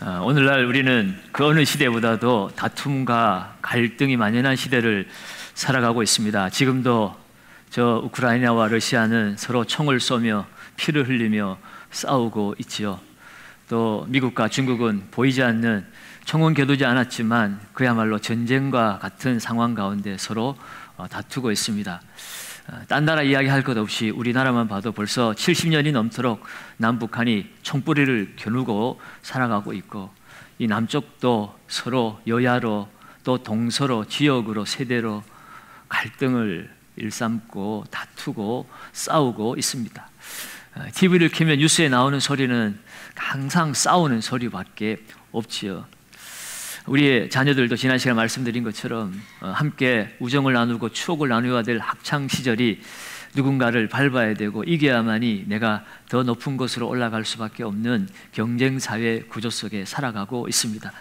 오늘날 우리는 그 어느 시대보다도 다툼과 갈등이 만연한 시대를 살아가고 있습니다. 지금도 저 우크라이나와 러시아는 서로 총을 쏘며 피를 흘리며 싸우고 있지요. 또 미국과 중국은 보이지 않는, 총은 겨누지 않았지만 그야말로 전쟁과 같은 상황 가운데 서로 다투고 있습니다. 딴 나라 이야기할 것 없이 우리나라만 봐도 벌써 70년이 넘도록 남북한이 총뿌리를 겨누고 살아가고 있고, 이 남쪽도 서로 여야로 또 동서로 지역으로 세대로 갈등을 일삼고 다투고 싸우고 있습니다. TV를 켜면 뉴스에 나오는 소리는 항상 싸우는 소리밖에 없지요. 우리의 자녀들도 지난 시간에 말씀드린 것처럼 함께 우정을 나누고 추억을 나누어야 될 학창 시절이 누군가를 밟아야 되고 이겨야만이 내가 더 높은 곳으로 올라갈 수밖에 없는 경쟁사회 구조 속에 살아가고 있습니다.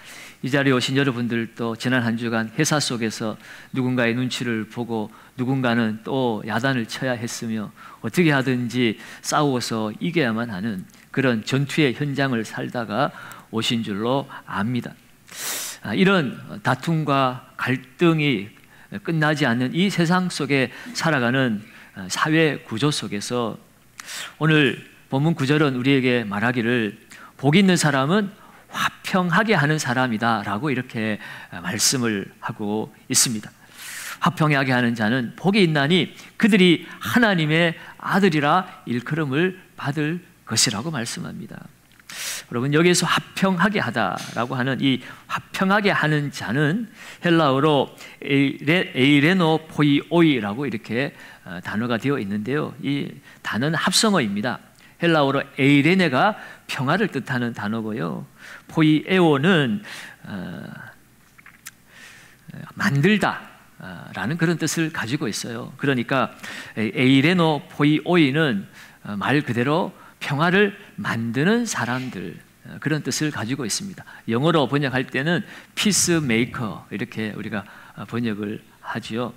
이 자리에 오신 여러분들도 지난 한 주간 회사 속에서 누군가의 눈치를 보고 누군가는 또 야단을 쳐야 했으며 어떻게 하든지 싸워서 이겨야만 하는 그런 전투의 현장을 살다가 오신 줄로 압니다. 이런 다툼과 갈등이 끝나지 않는 이 세상 속에 살아가는 사회 구조 속에서 오늘 본문 9절은 우리에게 말하기를 복 있는 사람은 화평하게 하는 사람이다 라고 이렇게 말씀을 하고 있습니다. 화평하게 하는 자는 복이 있나니 그들이 하나님의 아들이라 일컬음을 받을 것이라고 말씀합니다. 여러분, 여기에서 화평하게 하다라고 하는 이 화평하게 하는 자는 헬라어로 에이레노 포이오이라고 이렇게 단어가 되어 있는데요. 이 단어는 합성어입니다. 헬라어로 에이레네가 평화를 뜻하는 단어고요. 포이에오는 만들다 라는 그런 뜻을 가지고 있어요. 그러니까 에이레노 포이오이는 말 그대로 평화를 만드는 사람들, 그런 뜻을 가지고 있습니다. 영어로 번역할 때는 피스메이커 이렇게 우리가 번역을 하지요.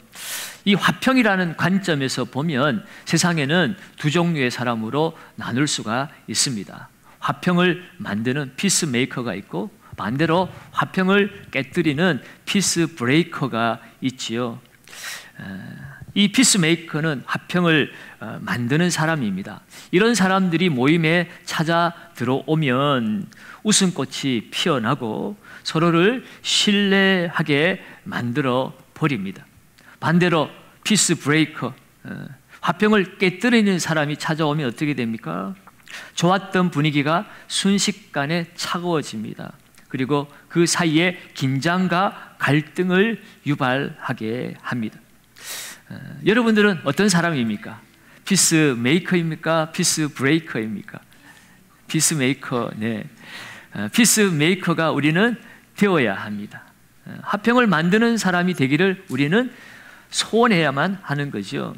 이 화평이라는 관점에서 보면 세상에는 두 종류의 사람으로 나눌 수가 있습니다. 화평을 만드는 피스메이커가 있고 반대로 화평을 깨뜨리는 피스브레이커가 있지요. 이 피스메이커는 화평을 만드는 사람입니다. 이런 사람들이 모임에 찾아 들어오면 웃음꽃이 피어나고 서로를 신뢰하게 만들어 버립니다. 반대로 피스브레이커, 화평을 깨뜨리는 사람이 찾아오면 어떻게 됩니까? 좋았던 분위기가 순식간에 차가워집니다. 그리고 그 사이에 긴장과 갈등을 유발하게 합니다. 여러분들은 어떤 사람입니까? 피스메이커입니까? 피스브레이커입니까? 피스메이커, 네. 피스메이커가 우리는 되어야 합니다. 화평을 만드는 사람이 되기를 우리는 소원해야만 하는 거죠.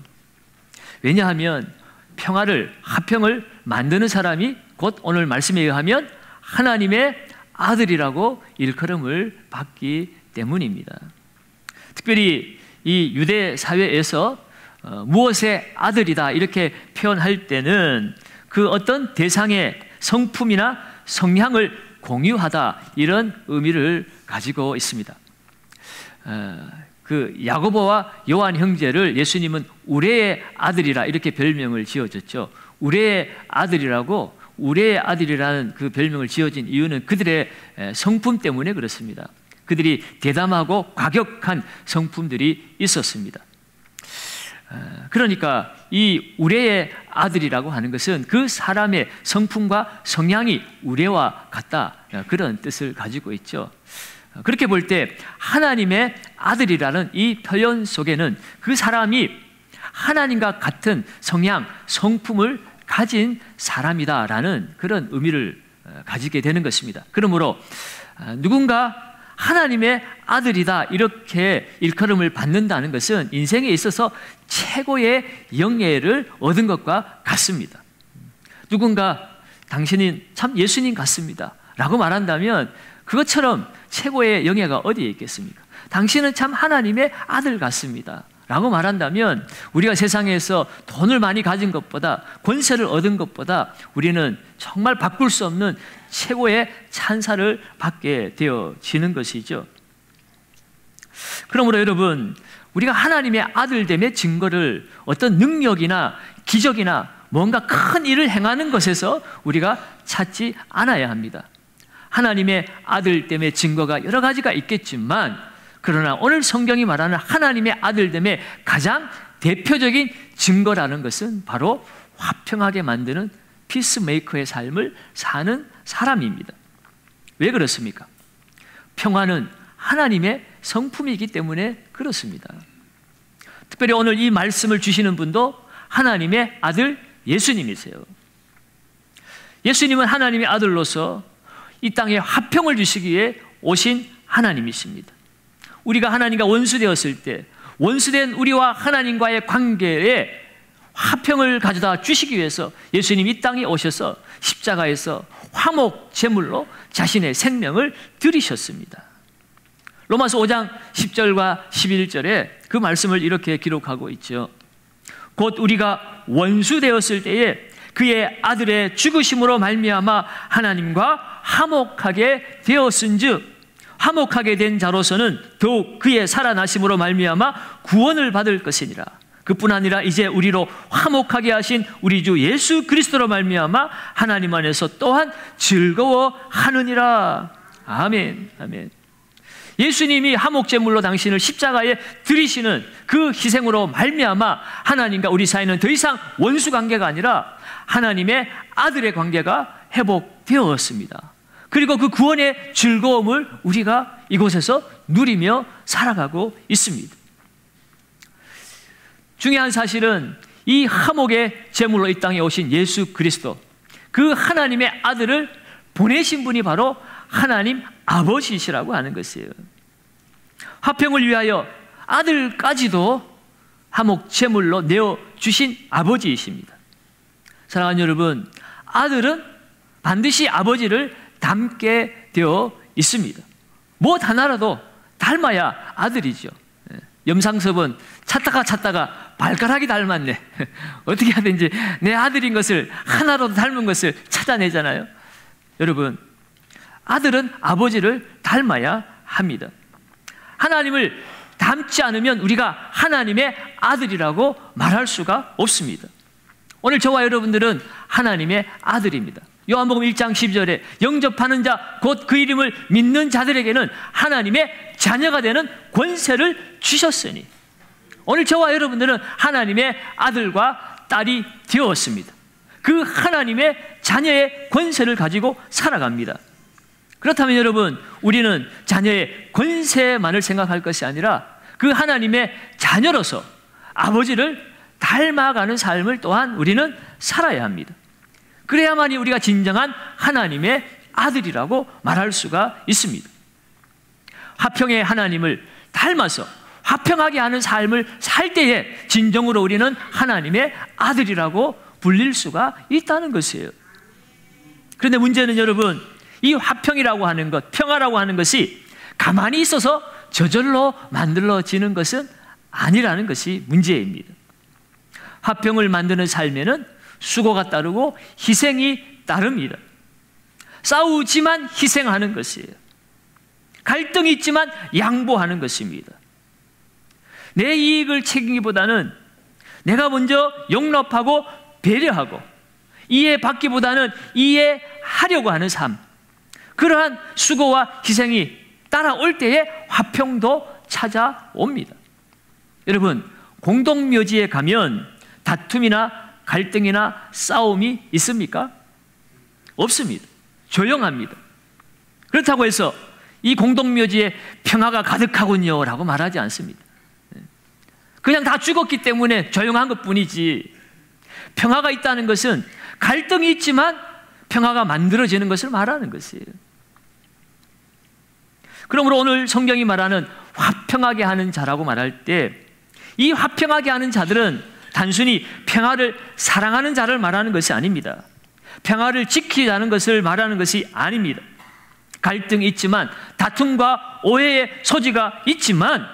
왜냐하면 화평을 만드는 사람이 곧 오늘 말씀에 의하면 하나님의 아들이라고 일컬음을 받기 때문입니다. 특별히 이 유대 사회에서 무엇의 아들이다 이렇게 표현할 때는 그 어떤 대상의 성품이나 성향을 공유하다 이런 의미를 가지고 있습니다. 그 야고보와 요한 형제를 예수님은 우레의 아들이라 이렇게 별명을 지어줬죠. 우레의 아들이라고, 우레의 아들이라는 그 별명을 지어진 이유는 그들의 성품 때문에 그렇습니다. 그들이 대담하고 과격한 성품들이 있었습니다. 그러니까 이 우레의 아들이라고 하는 것은 그 사람의 성품과 성향이 우레와 같다, 그런 뜻을 가지고 있죠. 그렇게 볼 때 하나님의 아들이라는 이 표현 속에는 그 사람이 하나님과 같은 성향, 성품을 가진 사람이다라는 그런 의미를 가지게 되는 것입니다. 그러므로 누군가 하나님의 아들이다 이렇게 일컬음을 받는다는 것은 인생에 있어서 최고의 영예를 얻은 것과 같습니다. 누군가 당신은 참 예수님 같습니다 라고 말한다면 그것처럼 최고의 영예가 어디에 있겠습니까? 당신은 참 하나님의 아들 같습니다 라고 말한다면 우리가 세상에서 돈을 많이 가진 것보다, 권세를 얻은 것보다 우리는 정말 바꿀 수 없는 최고의 찬사를 받게 되어지는 것이죠. 그러므로 여러분, 우리가 하나님의 아들됨의 증거를 어떤 능력이나 기적이나 뭔가 큰 일을 행하는 것에서 우리가 찾지 않아야 합니다. 하나님의 아들됨의 증거가 여러 가지가 있겠지만, 그러나 오늘 성경이 말하는 하나님의 아들됨의 가장 대표적인 증거라는 것은 바로 화평하게 만드는 피스메이커의 삶을 사는 사람입니다. 왜 그렇습니까? 평화는 하나님의 성품이기 때문에 그렇습니다. 특별히 오늘 이 말씀을 주시는 분도 하나님의 아들 예수님이세요. 예수님은 하나님의 아들로서 이 땅에 화평을 주시기 위해 오신 하나님이십니다. 우리가 하나님과 원수되었을 때 원수된 우리와 하나님과의 관계에 화평을 가져다 주시기 위해서 예수님이 이 땅에 오셔서 십자가에서 화목 제물로 자신의 생명을 드리셨습니다. 로마서 5장 10절과 11절에 그 말씀을 이렇게 기록하고 있죠. 곧 우리가 원수되었을 때에 그의 아들의 죽으심으로 말미암아 하나님과 화목하게 되었은즉 화목하게 된 자로서는 더욱 그의 살아나심으로 말미암아 구원을 받을 것이니라. 그뿐 아니라 이제 우리로 화목하게 하신 우리 주 예수 그리스도로 말미암아 하나님 안에서 또한 즐거워하느니라. 아멘, 아멘. 예수님이 화목제물로 당신을 십자가에 들이시는 그 희생으로 말미암아 하나님과 우리 사이는 더 이상 원수 관계가 아니라 하나님의 아들의 관계가 회복되었습니다. 그리고 그 구원의 즐거움을 우리가 이곳에서 누리며 살아가고 있습니다. 중요한 사실은 이 화목의 제물로 이 땅에 오신 예수 그리스도, 그 하나님의 아들을 보내신 분이 바로 하나님 아버지시라고 하는 것이에요. 화평을 위하여 아들까지도 화목 제물로 내어주신 아버지이십니다. 사랑하는 여러분, 아들은 반드시 아버지를 닮게 되어 있습니다. 무엇 하나라도 닮아야 아들이죠. 염상섭은 찾다가 발가락이 닮았네. 어떻게 하든지 내 아들인 것을, 하나라도 닮은 것을 찾아내잖아요. 여러분, 아들은 아버지를 닮아야 합니다. 하나님을 닮지 않으면 우리가 하나님의 아들이라고 말할 수가 없습니다. 오늘 저와 여러분들은 하나님의 아들입니다. 요한복음 1장 12절에 영접하는 자 곧 그 이름을 믿는 자들에게는 하나님의 자녀가 되는 권세를 주셨으니, 오늘 저와 여러분들은 하나님의 아들과 딸이 되었습니다. 그 하나님의 자녀의 권세를 가지고 살아갑니다. 그렇다면 여러분, 우리는 자녀의 권세만을 생각할 것이 아니라 그 하나님의 자녀로서 아버지를 닮아가는 삶을 또한 우리는 살아야 합니다. 그래야만이 우리가 진정한 하나님의 아들이라고 말할 수가 있습니다. 화평의 하나님을 닮아서 화평하게 하는 삶을 살 때에 진정으로 우리는 하나님의 아들이라고 불릴 수가 있다는 것이에요. 그런데 문제는 여러분, 이 화평이라고 하는 것, 평화라고 하는 것이 가만히 있어서 저절로 만들어지는 것은 아니라는 것이 문제입니다. 화평을 만드는 삶에는 수고가 따르고 희생이 따릅니다. 싸우지만 희생하는 것이에요. 갈등이 있지만 양보하는 것입니다. 내 이익을 챙기기보다는 내가 먼저 용납하고 배려하고 이해받기보다는 이해하려고 하는 삶, 그러한 수고와 희생이 따라올 때에 화평도 찾아옵니다. 여러분, 공동묘지에 가면 다툼이나 갈등이나 싸움이 있습니까? 없습니다. 조용합니다. 그렇다고 해서 이 공동묘지에 평화가 가득하군요 라고 말하지 않습니다. 그냥 다 죽었기 때문에 조용한 것뿐이지, 평화가 있다는 것은 갈등이 있지만 평화가 만들어지는 것을 말하는 것이에요. 그러므로 오늘 성경이 말하는 화평하게 하는 자라고 말할 때, 이 화평하게 하는 자들은 단순히 평화를 사랑하는 자를 말하는 것이 아닙니다. 평화를 지키자는 것을 말하는 것이 아닙니다. 갈등이 있지만, 다툼과 오해의 소지가 있지만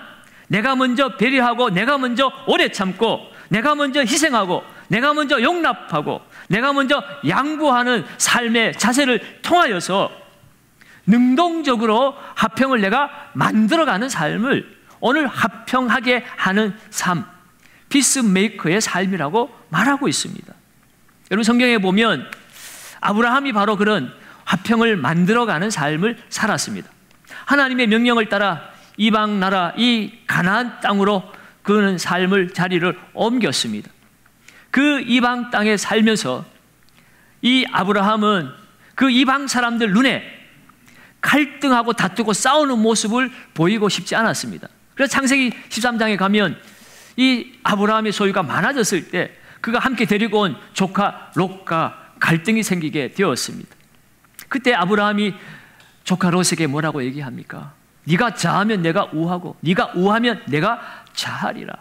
내가 먼저 배려하고, 내가 먼저 오래 참고, 내가 먼저 희생하고, 내가 먼저 용납하고, 내가 먼저 양보하는 삶의 자세를 통하여서 능동적으로 화평을 내가 만들어가는 삶을 오늘 화평하게 하는 삶, 피스메이커의 삶이라고 말하고 있습니다. 여러분, 성경에 보면 아브라함이 바로 그런 화평을 만들어가는 삶을 살았습니다. 하나님의 명령을 따라 이방 나라, 이 가나안 땅으로 그는 삶을, 자리를 옮겼습니다. 그 이방 땅에 살면서 이 아브라함은 그 이방 사람들 눈에 갈등하고 다투고 싸우는 모습을 보이고 싶지 않았습니다. 그래서 창세기 13장에 가면 이 아브라함의 소유가 많아졌을 때 그가 함께 데리고 온 조카 롯과 갈등이 생기게 되었습니다. 그때 아브라함이 조카 롯에게 뭐라고 얘기합니까? 네가 좌하면 내가 우하고 네가 우하면 내가 좌하리라.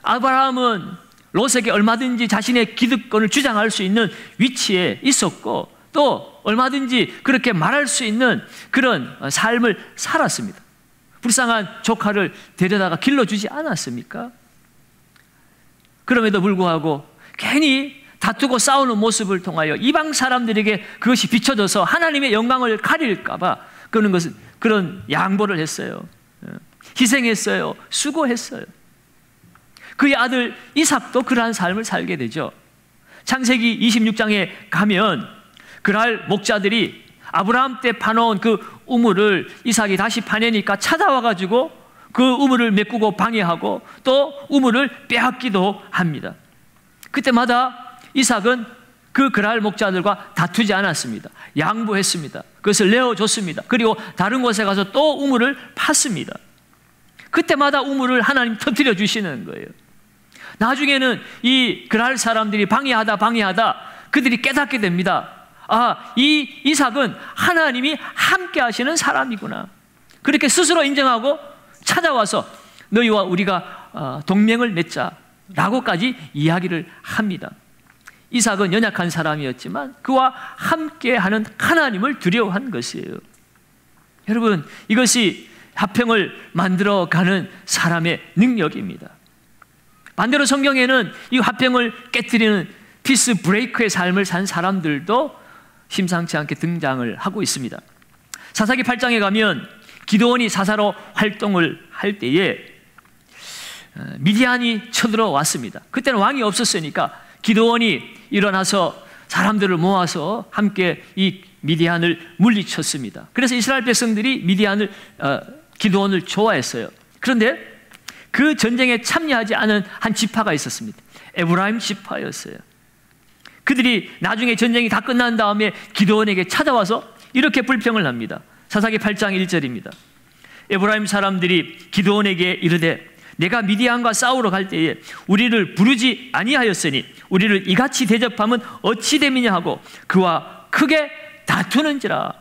아브라함은 롯에게 얼마든지 자신의 기득권을 주장할 수 있는 위치에 있었고, 또 얼마든지 그렇게 말할 수 있는 그런 삶을 살았습니다. 불쌍한 조카를 데려다가 길러주지 않았습니까? 그럼에도 불구하고 괜히 다투고 싸우는 모습을 통하여 이방 사람들에게 그것이 비춰져서 하나님의 영광을 가릴까봐 그런 양보를 했어요. 희생했어요. 수고했어요. 그의 아들 이삭도 그러한 삶을 살게 되죠. 창세기 26장에 가면 그랄 목자들이 아브라함 때 파놓은 그 우물을 이삭이 다시 파내니까 찾아와가지고 그 우물을 메꾸고 방해하고 또 우물을 빼앗기도 합니다. 그때마다 이삭은 그 그랄 목자들과 다투지 않았습니다. 양보했습니다. 그것을 내어줬습니다. 그리고 다른 곳에 가서 또 우물을 팠습니다. 그때마다 우물을 하나님 터뜨려 주시는 거예요. 나중에는 이 그랄 사람들이 방해하다 그들이 깨닫게 됩니다. 아, 이 이삭은 하나님이 함께 하시는 사람이구나. 그렇게 스스로 인정하고 찾아와서 너희와 우리가 동맹을 맺자라고까지 이야기를 합니다. 이삭은 연약한 사람이었지만 그와 함께하는 하나님을 두려워한 것이에요. 여러분, 이것이 화평을 만들어가는 사람의 능력입니다. 반대로 성경에는 이 화평을 깨뜨리는 피스 브레이크의 삶을 산 사람들도 심상치 않게 등장을 하고 있습니다. 사사기 8장에 가면 기드온이 사사로 활동을 할 때에 미디안이 쳐들어왔습니다. 그때는 왕이 없었으니까 기드온이 일어나서 사람들을 모아서 함께 이 미디안을 물리쳤습니다. 그래서 이스라엘 백성들이 기드온을 좋아했어요. 그런데 그 전쟁에 참여하지 않은 한 지파가 있었습니다. 에브라임 지파였어요. 그들이 나중에 전쟁이 다 끝난 다음에 기드온에게 찾아와서 이렇게 불평을 합니다. 사사기 8장 1절입니다. 에브라임 사람들이 기드온에게 이르되 내가 미디안과 싸우러 갈 때에 우리를 부르지 아니하였으니 우리를 이같이 대접하면 어찌 됨이냐 하고 그와 크게 다투는지라.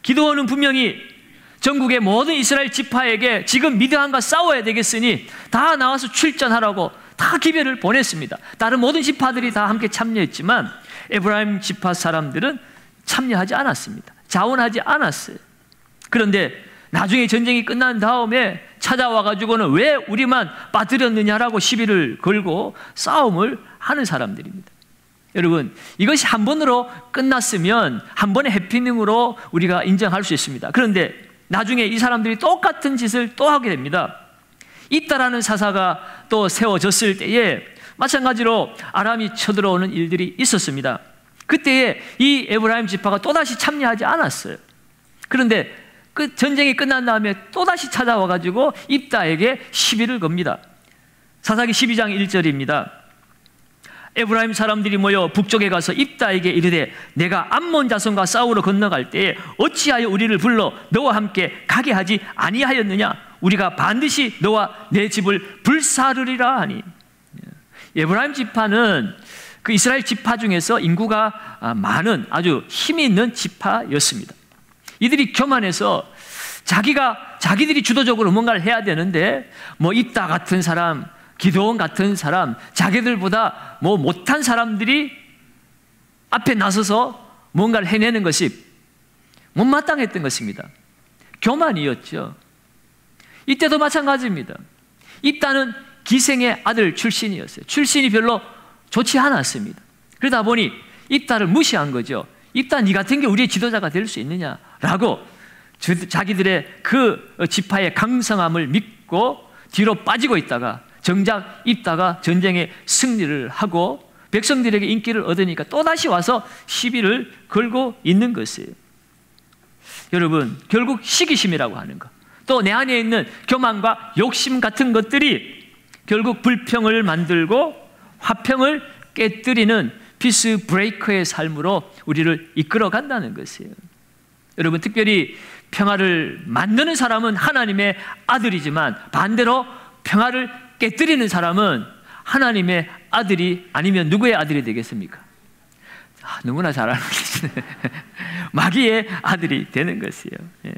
기드온은 분명히 전국의 모든 이스라엘 지파에게 지금 미디안과 싸워야 되겠으니 다 나와서 출전하라고 다 기별을 보냈습니다. 다른 모든 지파들이 다 함께 참여했지만 에브라임 지파 사람들은 참여하지 않았습니다. 자원하지 않았어요. 그런데 나중에 전쟁이 끝난 다음에 찾아와가지고는 왜 우리만 빠뜨렸느냐라고 시비를 걸고 싸움을 하는 사람들입니다. 여러분, 이것이 한 번으로 끝났으면 한 번의 해피닝으로 우리가 인정할 수 있습니다. 그런데 나중에 이 사람들이 똑같은 짓을 또 하게 됩니다. 이따라는 사사가 또 세워졌을 때에 마찬가지로 아람이 쳐들어오는 일들이 있었습니다. 그때에 이 에브라임 지파가 또다시 참여하지 않았어요. 그런데 그 전쟁이 끝난 다음에 또다시 찾아와가지고 입다에게 시비를 겁니다. 사사기 12장 1절입니다. 에브라임 사람들이 모여 북쪽에 가서 입다에게 이르되 내가 암몬 자손과 싸우러 건너갈 때에 어찌하여 우리를 불러 너와 함께 가게 하지 아니하였느냐? 우리가 반드시 너와 내 집을 불사르리라 하니. 에브라임 지파는 그 이스라엘 지파 중에서 인구가 많은 아주 힘이 있는 지파였습니다. 이들이 교만해서 자기들이 주도적으로 뭔가를 해야 되는데 뭐 입다 같은 사람, 기드온 같은 사람, 자기들보다 뭐 못한 사람들이 앞에 나서서 뭔가를 해내는 것이 못마땅했던 것입니다. 교만이었죠. 이때도 마찬가지입니다. 입다는 기생의 아들 출신이었어요. 출신이 별로 좋지 않았습니다. 그러다 보니 입다를 무시한 거죠. 입다 네 같은 게 우리의 지도자가 될 수 있느냐라고 자기들의 그 지파의 강성함을 믿고 뒤로 빠지고 있다가 정작 입다가 전쟁에 승리를 하고 백성들에게 인기를 얻으니까 또다시 와서 시비를 걸고 있는 것이에요. 여러분, 결국 시기심이라고 하는 것, 또 내 안에 있는 교만과 욕심 같은 것들이 결국 불평을 만들고 화평을 깨뜨리는 피스 브레이커의 삶으로 우리를 이끌어 간다는 것이에요. 여러분, 특별히 평화를 만드는 사람은 하나님의 아들이지만 반대로 평화를 깨뜨리는 사람은 하나님의 아들이 아니면 누구의 아들이 되겠습니까? 누구나 잘 알고 계시네. 마귀의 아들이 되는 것이에요. 예.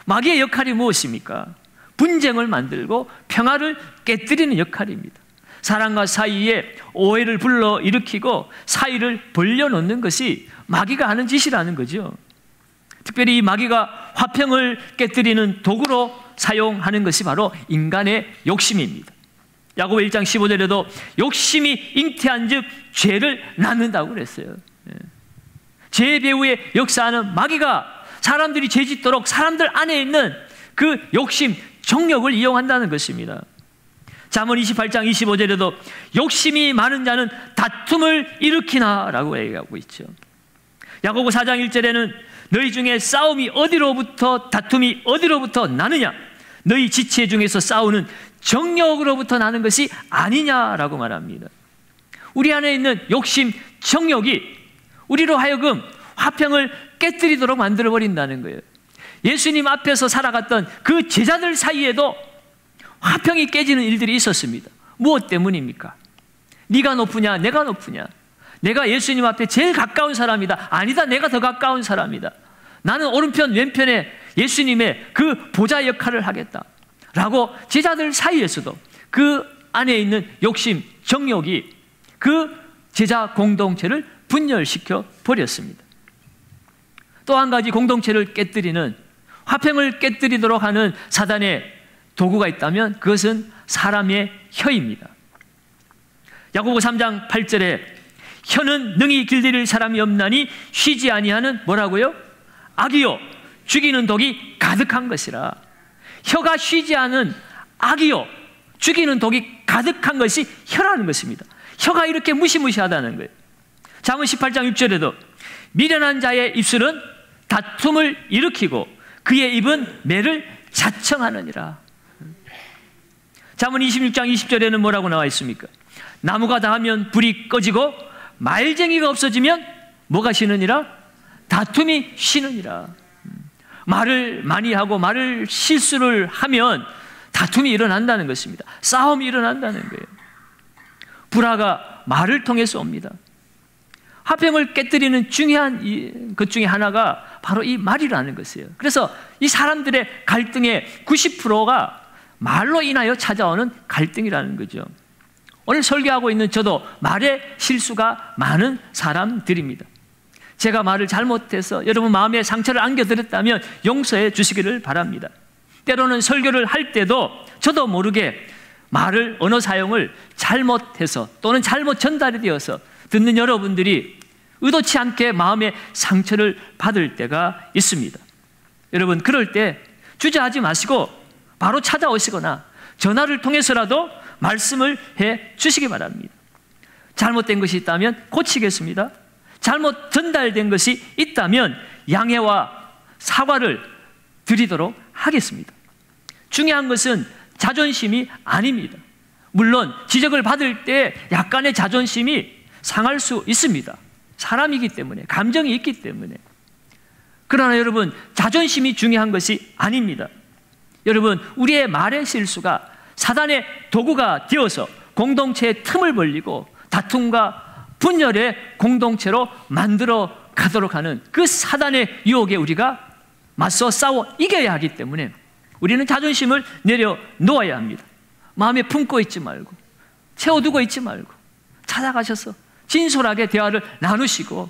마귀의 역할이 무엇입니까? 분쟁을 만들고 평화를 깨뜨리는 역할입니다. 사람과 사이에 오해를 불러일으키고 사이를 벌려놓는 것이 마귀가 하는 짓이라는 거죠. 특별히 이 마귀가 화평을 깨뜨리는 도구로 사용하는 것이 바로 인간의 욕심입니다. 야고보 1장 15절에도 욕심이 잉태한 즉 죄를 낳는다고 그랬어요. 죄 배후의 역사하는 마귀가 사람들이 죄 짓도록 사람들 안에 있는 그 욕심, 정욕을 이용한다는 것입니다. 잠언 28장 25절에도 욕심이 많은 자는 다툼을 일으키나 라고 얘기하고 있죠. 야고보 4장 1절에는 너희 중에 싸움이 어디로부터, 다툼이 어디로부터 나느냐? 너희 지체 중에서 싸우는 정욕으로부터 나는 것이 아니냐라고 말합니다. 우리 안에 있는 욕심, 정욕이 우리로 하여금 화평을 깨뜨리도록 만들어버린다는 거예요. 예수님 앞에서 살아갔던 그 제자들 사이에도 화평이 깨지는 일들이 있었습니다. 무엇 때문입니까? 네가 높으냐, 내가 높으냐? 내가 예수님 앞에 제일 가까운 사람이다. 아니다, 내가 더 가까운 사람이다. 나는 오른편 왼편에 예수님의 그 보좌 역할을 하겠다 라고 제자들 사이에서도 그 안에 있는 욕심, 정욕이 그 제자 공동체를 분열시켜 버렸습니다. 또 한 가지 공동체를 깨뜨리는, 화평을 깨뜨리도록 하는 사단의 도구가 있다면 그것은 사람의 혀입니다. 야고보 3장 8절에 혀는 능히 길들일 사람이 없나니 쉬지 아니하는 뭐라고요? 악이요 죽이는 독이 가득한 것이라. 혀가 쉬지 않은 악이요 죽이는 독이 가득한 것이 혀라는 것입니다. 혀가 이렇게 무시무시하다는 거예요. 잠언 18장 6절에도 미련한 자의 입술은 다툼을 일으키고 그의 입은 매를 자청하느니라. 잠언 26장 20절에는 뭐라고 나와 있습니까? 나무가 닿으면 불이 꺼지고 말쟁이가 없어지면 뭐가 쉬느니라? 다툼이 쉬느니라. 말을 많이 하고 말을 실수를 하면 다툼이 일어난다는 것입니다. 싸움이 일어난다는 거예요. 불화가 말을 통해서 옵니다. 화평을 깨뜨리는 중요한 것 중에 하나가 바로 이 말이라는 것이에요. 그래서 이 사람들의 갈등의 90%가 말로 인하여 찾아오는 갈등이라는 거죠. 오늘 설교하고 있는 저도 말에 실수가 많은 사람들입니다. 제가 말을 잘못해서 여러분 마음에 상처를 안겨드렸다면 용서해 주시기를 바랍니다. 때로는 설교를 할 때도 저도 모르게 말을, 언어 사용을 잘못해서 또는 잘못 전달이 되어서 듣는 여러분들이 의도치 않게 마음의 상처를 받을 때가 있습니다. 여러분, 그럴 때 주저하지 마시고 바로 찾아오시거나 전화를 통해서라도 말씀을 해 주시기 바랍니다. 잘못된 것이 있다면 고치겠습니다. 잘못 전달된 것이 있다면 양해와 사과를 드리도록 하겠습니다. 중요한 것은 자존심이 아닙니다. 물론 지적을 받을 때 약간의 자존심이 상할 수 있습니다. 사람이기 때문에, 감정이 있기 때문에. 그러나 여러분, 자존심이 중요한 것이 아닙니다. 여러분, 우리의 말의 실수가 사단의 도구가 되어서 공동체의 틈을 벌리고 다툼과 분열의 공동체로 만들어 가도록 하는 그 사단의 유혹에 우리가 맞서 싸워 이겨야 하기 때문에 우리는 자존심을 내려놓아야 합니다. 마음에 품고 있지 말고, 채워두고 있지 말고 찾아가셔서 진솔하게 대화를 나누시고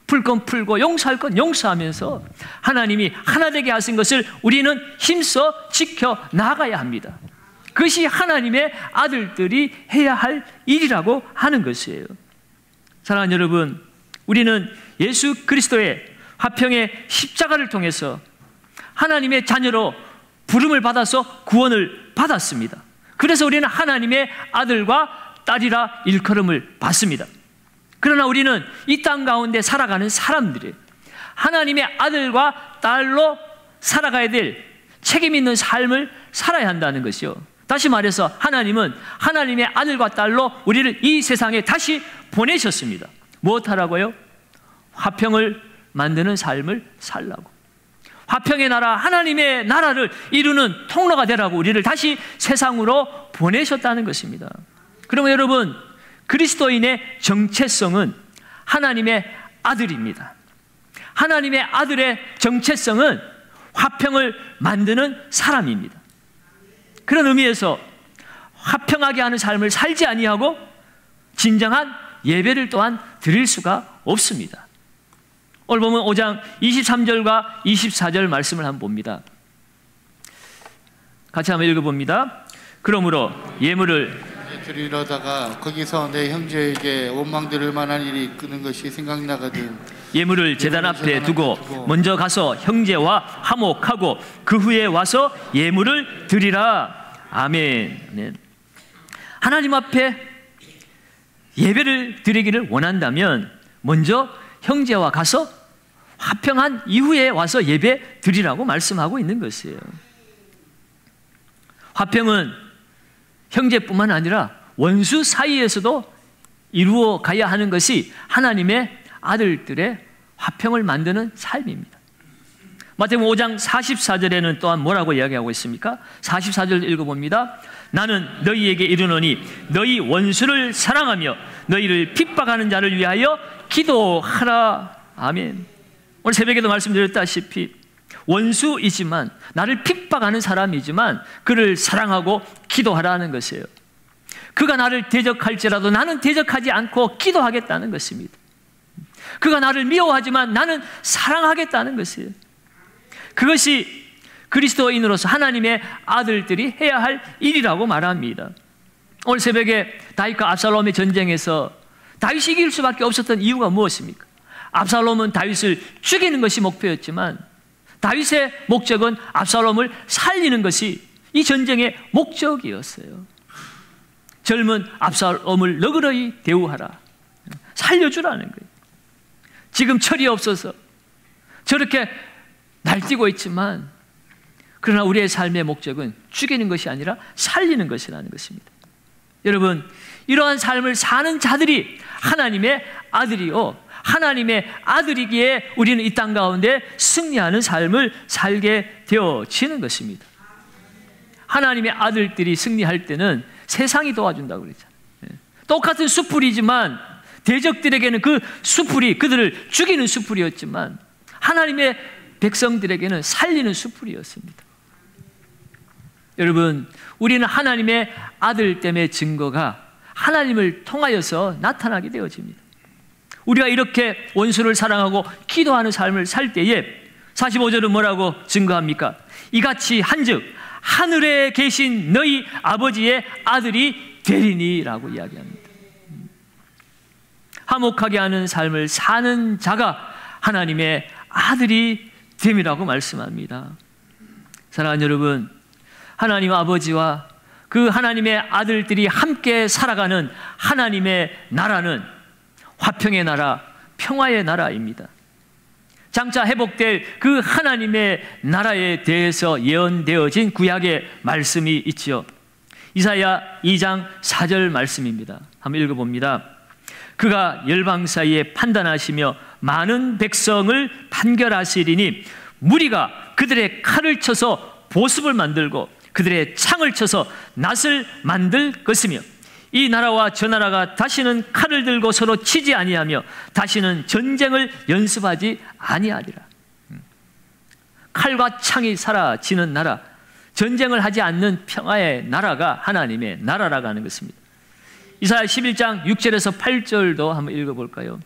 풀 건 풀고 용서할 건 용서하면서 하나님이 하나 되게 하신 것을 우리는 힘써 지켜 나가야 합니다. 그것이 하나님의 아들들이 해야 할 일이라고 하는 것이에요. 사랑하는 여러분, 우리는 예수 그리스도의 화평의 십자가를 통해서 하나님의 자녀로 부름을 받아서 구원을 받았습니다. 그래서 우리는 하나님의 아들과 딸이라 일컬음을 받습니다. 그러나 우리는 이 땅 가운데 살아가는 사람들이 하나님의 아들과 딸로 살아가야 될 책임 있는 삶을 살아야 한다는 것이요. 다시 말해서 하나님은 하나님의 아들과 딸로 우리를 이 세상에 다시 보내셨습니다. 무엇하라고요? 화평을 만드는 삶을 살라고. 화평의 나라, 하나님의 나라를 이루는 통로가 되라고 우리를 다시 세상으로 보내셨다는 것입니다. 그러면 여러분, 그리스도인의 정체성은 하나님의 아들입니다. 하나님의 아들의 정체성은 화평을 만드는 사람입니다. 그런 의미에서 화평하게 하는 삶을 살지 아니하고 진정한 예배를 또한 드릴 수가 없습니다. 오늘 보면 5장 23절과 24절 말씀을 한번 봅니다. 같이 한번 읽어봅니다. 그러므로 예물을 드리려다가 거기서 내 형제에게 원망 들을 만한 일이 끄는 것이 생각나거든. 예물을 제단 앞에 두고 먼저 가서 형제와 화목하고 그 후에 와서 예물을 드리라. 아멘. 하나님 앞에 예배를 드리기를 원한다면 먼저 형제와 가서 화평한 이후에 와서 예배 드리라고 말씀하고 있는 것이에요. 화평은 형제뿐만 아니라 원수 사이에서도 이루어 가야 하는 것이 하나님의 아들들의 화평을 만드는 삶입니다. 마태복음 5장 44절에는 또한 뭐라고 이야기하고 있습니까? 44절 읽어봅니다. 나는 너희에게 이르노니 너희 원수를 사랑하며 너희를 핍박하는 자를 위하여 기도하라. 아멘. 오늘 새벽에도 말씀드렸다시피 원수이지만 나를 핍박하는 사람이지만 그를 사랑하고 기도하라는 것이에요. 그가 나를 대적할지라도 나는 대적하지 않고 기도하겠다는 것입니다. 그가 나를 미워하지만 나는 사랑하겠다는 것이에요. 그것이 그리스도인으로서 하나님의 아들들이 해야 할 일이라고 말합니다. 오늘 새벽에 다윗과 압살롬의 전쟁에서 다윗이 이길 수밖에 없었던 이유가 무엇입니까? 압살롬은 다윗을 죽이는 것이 목표였지만 다윗의 목적은 압살롬을 살리는 것이 이 전쟁의 목적이었어요. 젊은 압살롬을 너그러이 대우하라. 살려주라는 거예요. 지금 철이 없어서 저렇게 날뛰고 있지만 그러나 우리의 삶의 목적은 죽이는 것이 아니라 살리는 것이라는 것입니다. 여러분, 이러한 삶을 사는 자들이 하나님의 아들이요, 하나님의 아들이기에 우리는 이 땅 가운데 승리하는 삶을 살게 되어지는 것입니다. 하나님의 아들들이 승리할 때는 세상이 도와준다고 그랬잖아요. 똑같은 숯불이지만 대적들에게는 그 숯불이 그들을 죽이는 숯불이었지만 하나님의 백성들에게는 살리는 숯불이었습니다. 여러분, 우리는 하나님의 아들 때문에 증거가 하나님을 통하여서 나타나게 되어집니다. 우리가 이렇게 원수를 사랑하고 기도하는 삶을 살 때에 45절은 뭐라고 증거합니까? 이같이 한즉 하늘에 계신 너희 아버지의 아들이 되리니라고 이야기합니다. 화목하게 하는 삶을 사는 자가 하나님의 아들이 됨이라고 말씀합니다. 사랑하는 여러분, 하나님 아버지와 그 하나님의 아들들이 함께 살아가는 하나님의 나라는 화평의 나라, 평화의 나라입니다. 장차 회복될 그 하나님의 나라에 대해서 예언되어진 구약의 말씀이 있지요. 이사야 2장 4절 말씀입니다. 한번 읽어봅니다. 그가 열방 사이에 판단하시며 많은 백성을 판결하시리니 무리가 그들의 칼을 쳐서 보습을 만들고 그들의 창을 쳐서 낫을 만들 것이며 이 나라와 저 나라가 다시는 칼을 들고 서로 치지 아니하며 다시는 전쟁을 연습하지 아니하리라. 칼과 창이 사라지는 나라, 전쟁을 하지 않는 평화의 나라가 하나님의 나라라고 하는 것입니다. 이사야 11장 6절에서 8절도 한번 읽어볼까요?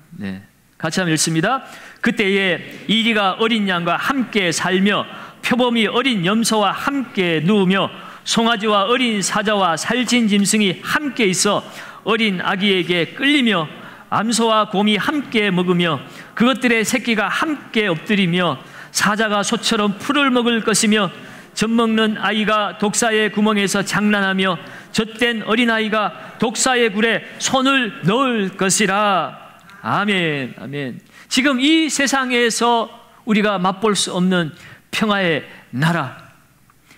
네, 같이 한번 읽습니다. 그때에 이리가 어린 양과 함께 살며 표범이 어린 염소와 함께 누우며 송아지와 어린 사자와 살찐 짐승이 함께 있어 어린 아기에게 끌리며 암소와 곰이 함께 먹으며 그것들의 새끼가 함께 엎드리며 사자가 소처럼 풀을 먹을 것이며 젖먹는 아이가 독사의 구멍에서 장난하며 젖된 어린아이가 독사의 굴에 손을 넣을 것이라. 아멘, 아멘. 지금 이 세상에서 우리가 맛볼 수 없는 평화의 나라,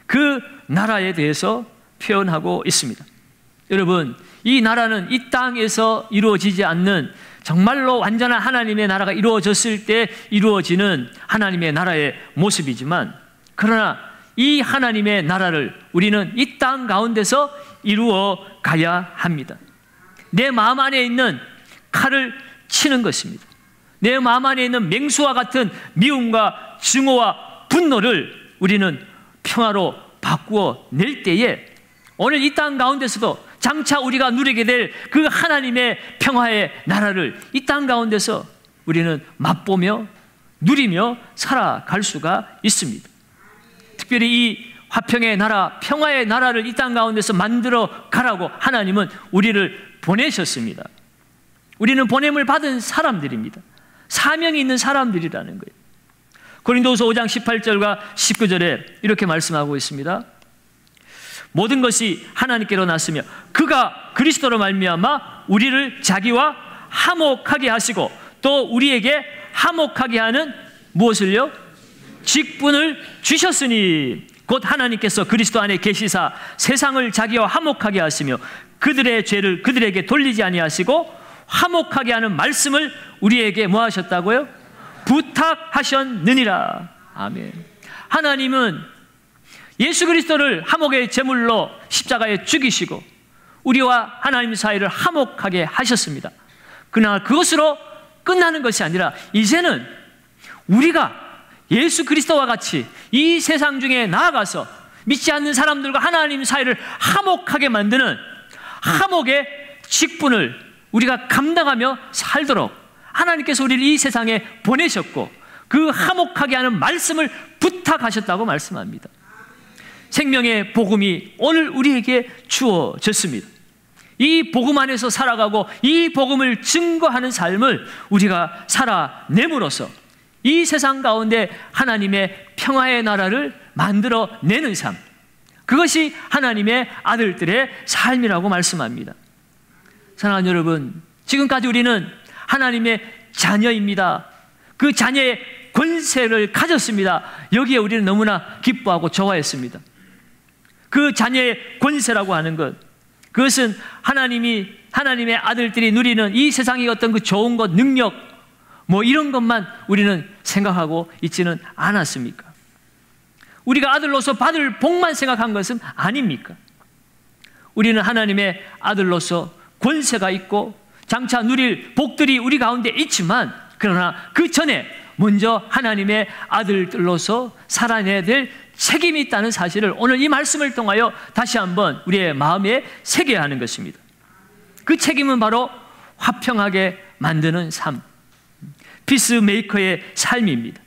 그 나라에 대해서 표현하고 있습니다. 여러분, 이 나라는 이 땅에서 이루어지지 않는 정말로 완전한 하나님의 나라가 이루어졌을 때 이루어지는 하나님의 나라의 모습이지만, 그러나 이 하나님의 나라를 우리는 이 땅 가운데서 이루어 가야 합니다. 내 마음 안에 있는 칼을 치는 것입니다. 내 마음 안에 있는 맹수와 같은 미움과 증오와 분노를 우리는 평화로 바꾸어 낼 때에 오늘 이 땅 가운데서도 장차 우리가 누리게 될 그 하나님의 평화의 나라를 이 땅 가운데서 우리는 맛보며 누리며 살아갈 수가 있습니다. 특별히 이 화평의 나라, 평화의 나라를 이 땅 가운데서 만들어 가라고 하나님은 우리를 보내셨습니다. 우리는 보냄을 받은 사람들입니다. 사명이 있는 사람들이라는 거예요. 고린도후서 5장 18절과 19절에 이렇게 말씀하고 있습니다. 모든 것이 하나님께로 났으며 그가 그리스도로 말미암아 우리를 자기와 화목하게 하시고 또 우리에게 화목하게 하는 무엇을요? 직분을 주셨으니 곧 하나님께서 그리스도 안에 계시사 세상을 자기와 화목하게 하시며 그들의 죄를 그들에게 돌리지 아니하시고 화목하게 하는 말씀을 우리에게 뭐 하셨다고요? 부탁하셨느니라. 아멘. 하나님은 예수 그리스도를 화목의 제물로 십자가에 죽이시고 우리와 하나님 사이를 화목하게 하셨습니다. 그러나 그것으로 끝나는 것이 아니라 이제는 우리가 예수 그리스도와 같이 이 세상 중에 나아가서 믿지 않는 사람들과 하나님 사이를 화목하게 만드는 화목의 직분을 우리가 감당하며 살도록 하나님께서 우리를 이 세상에 보내셨고 그 화목하게 하는 말씀을 부탁하셨다고 말씀합니다. 생명의 복음이 오늘 우리에게 주어졌습니다. 이 복음 안에서 살아가고 이 복음을 증거하는 삶을 우리가 살아냄으로써 이 세상 가운데 하나님의 평화의 나라를 만들어내는 삶, 그것이 하나님의 아들들의 삶이라고 말씀합니다. 사랑하는 여러분, 지금까지 우리는 하나님의 자녀입니다. 그 자녀의 권세를 가졌습니다. 여기에 우리는 너무나 기뻐하고 좋아했습니다. 그 자녀의 권세라고 하는 것, 그것은 하나님의 아들들이 누리는 이 세상의 어떤 그 좋은 것, 능력, 뭐 이런 것만 우리는 생각하고 있지는 않았습니까? 우리가 아들로서 받을 복만 생각한 것은 아닙니까? 우리는 하나님의 아들로서 권세가 있고 장차 누릴 복들이 우리 가운데 있지만, 그러나 그 전에 먼저 하나님의 아들들로서 살아내야 될 책임이 있다는 사실을 오늘 이 말씀을 통하여 다시 한번 우리의 마음에 새겨야 하는 것입니다. 그 책임은 바로 화평하게 만드는 삶, 피스메이커의 삶입니다.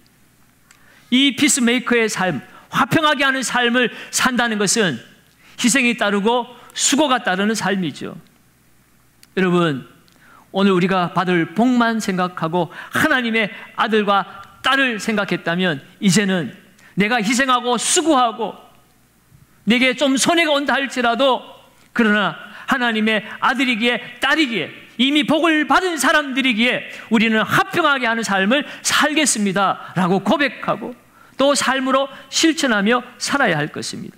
이 피스메이커의 삶, 화평하게 하는 삶을 산다는 것은 희생이 따르고 수고가 따르는 삶이죠. 여러분, 오늘 우리가 받을 복만 생각하고 하나님의 아들과 딸을 생각했다면 이제는 내가 희생하고 수고하고 내게 좀 손해가 온다 할지라도, 그러나 하나님의 아들이기에 딸이기에 이미 복을 받은 사람들이기에 우리는 화평하게 하는 삶을 살겠습니다 라고 고백하고 또 삶으로 실천하며 살아야 할 것입니다.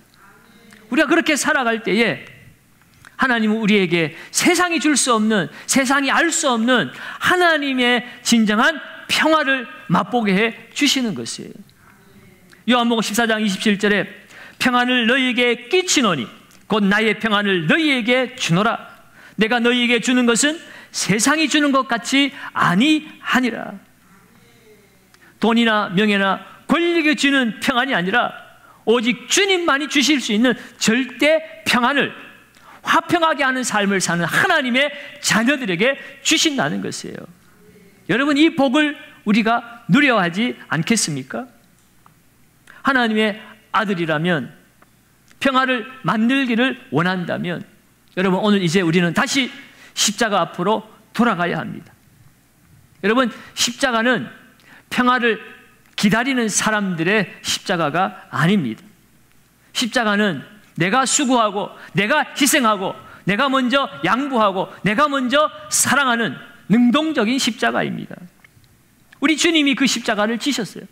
우리가 그렇게 살아갈 때에 하나님은 우리에게 세상이 줄 수 없는, 세상이 알 수 없는 하나님의 진정한 평화를 맛보게 해 주시는 것이에요. 요한복음 14장 27절에 평안을 너희에게 끼치노니 곧 나의 평안을 너희에게 주노라. 내가 너희에게 주는 것은 세상이 주는 것 같이 아니하니라. 돈이나 명예나 권력이 주는 평안이 아니라 오직 주님만이 주실 수 있는 절대 평안을, 화평하게 하는 삶을 사는 하나님의 자녀들에게 주신다는 것이에요. 여러분, 이 복을 우리가 누려야 하지 않겠습니까? 하나님의 아들이라면, 평화를 만들기를 원한다면, 여러분, 오늘 이제 우리는 다시 십자가 앞으로 돌아가야 합니다. 여러분, 십자가는 평화를 기다리는 사람들의 십자가가 아닙니다. 십자가는 내가 수고하고, 내가 희생하고, 내가 먼저 양보하고, 내가 먼저 사랑하는 능동적인 십자가입니다. 우리 주님이 그 십자가를 지셨어요.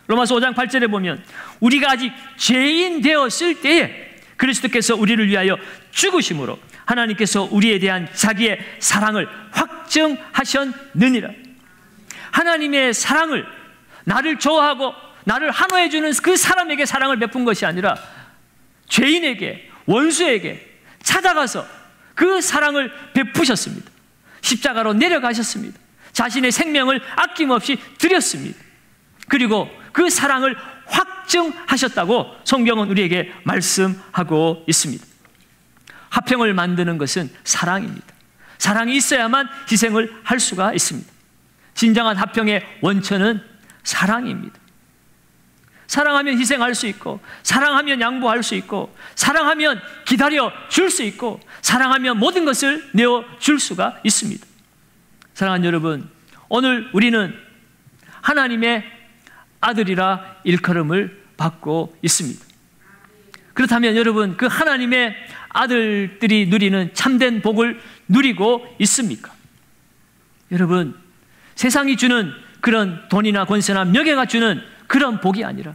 로마서 5장 8절에 보면 우리가 아직 죄인 되었을 때에 그리스도께서 우리를 위하여 죽으심으로 하나님께서 우리에 대한 자기의 사랑을 확증하셨느니라. 하나님의 사랑을, 나를 좋아하고 나를 환호해 주는 그 사람에게 사랑을 베푼 것이 아니라 죄인에게, 원수에게 찾아가서 그 사랑을 베푸셨습니다. 십자가로 내려가셨습니다. 자신의 생명을 아낌없이 드렸습니다. 그리고 그 사랑을 확증하셨다고 성경은 우리에게 말씀하고 있습니다. 화평을 만드는 것은 사랑입니다. 사랑이 있어야만 희생을 할 수가 있습니다. 진정한 화평의 원천은 사랑입니다. 사랑하면 희생할 수 있고, 사랑하면 양보할 수 있고, 사랑하면 기다려 줄 수 있고, 사랑하면 모든 것을 내어줄 수가 있습니다. 사랑하는 여러분, 오늘 우리는 하나님의 아들이라 일컬음을 받고 있습니다. 그렇다면 여러분, 그 하나님의 아들들이 누리는 참된 복을 누리고 있습니까? 여러분, 세상이 주는 그런 돈이나 권세나 명예가 주는 그런 복이 아니라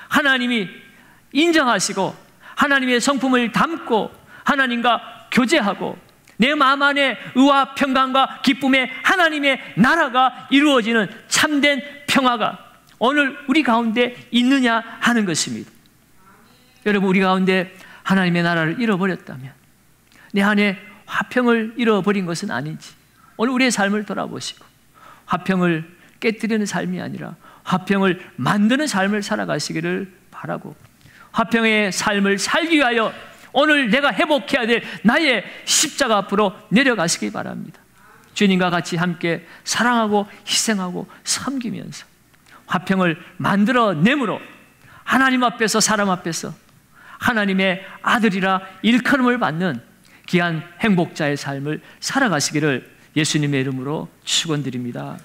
하나님이 인정하시고 하나님의 성품을 담고 하나님과 교제하고 내 마음 안에 의와 평강과 기쁨의 하나님의 나라가 이루어지는 참된 평화가 오늘 우리 가운데 있느냐 하는 것입니다. 여러분, 우리 가운데 하나님의 나라를 잃어버렸다면, 내 안에 화평을 잃어버린 것은 아닌지 오늘 우리의 삶을 돌아보시고 화평을 깨뜨리는 삶이 아니라 화평을 만드는 삶을 살아가시기를 바라고, 화평의 삶을 살기 위하여 오늘 내가 회복해야 될 나의 십자가 앞으로 내려가시기 바랍니다. 주님과 같이 함께 사랑하고 희생하고 섬기면서 화평을 만들어내므로 하나님 앞에서, 사람 앞에서 하나님의 아들이라 일컬음을 받는 귀한 행복자의 삶을 살아가시기를 예수님의 이름으로 축원드립니다.